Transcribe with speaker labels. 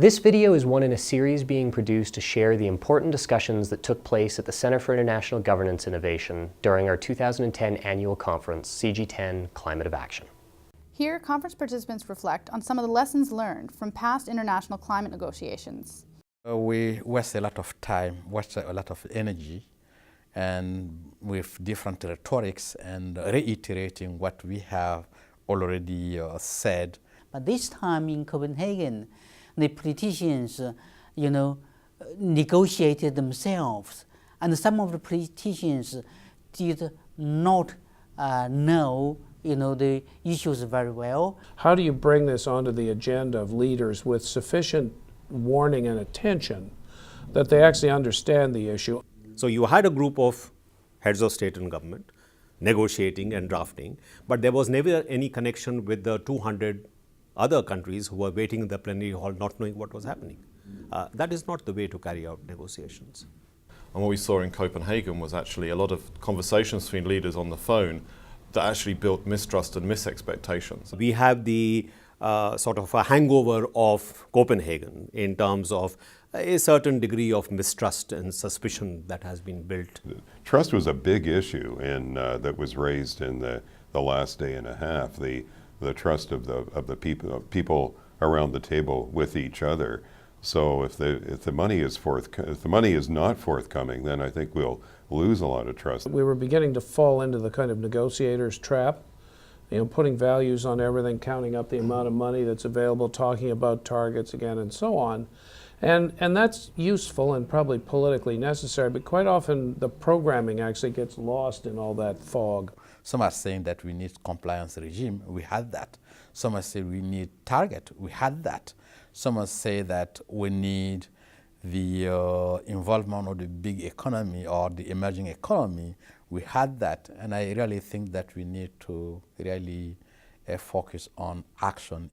Speaker 1: This video is one in a series being produced to share the important discussions that took place at the Center for International Governance Innovation during our 2010 annual conference, CIGI 10 Climate of Action.
Speaker 2: Here, conference participants reflect on some of the lessons learned from past international climate negotiations.
Speaker 3: We waste a lot of time, waste a lot of energy, and with different rhetorics and reiterating what we have already said.
Speaker 4: But this time in Copenhagen, the politicians, negotiated themselves, and some of the politicians did not know, the issues very well.
Speaker 5: How do you bring this onto the agenda of leaders with sufficient warning and attention that they actually understand the issue?
Speaker 6: So you had a group of heads of state and government negotiating and drafting, but there was never any connection with the 200 other countries who were waiting in the plenary hall not knowing what was happening. That is not the way to carry out negotiations.
Speaker 7: And what we saw in Copenhagen was actually a lot of conversations between leaders on the phone that actually built mistrust and misexpectations.
Speaker 6: We have the sort of a hangover of Copenhagen in terms of a certain degree of mistrust and suspicion that has been built.
Speaker 8: Trust was a big issue that was raised in the last day and a half. The trust of the people around the table with each other. So if the money is not forthcoming, then I think we'll lose a lot of trust.
Speaker 5: We were beginning to fall into the kind of negotiator's trap, putting values on everything, counting up the amount of money that's available, talking about targets again, and so on. And that's useful and probably politically necessary, but quite often the programming actually gets lost in all that fog.
Speaker 3: Some are saying that we need compliance regime. We had that. Some are saying we need target. We had that. Some are saying that we need the involvement of the big economy or the emerging economy. We had that. And I really think that we need to really focus on action.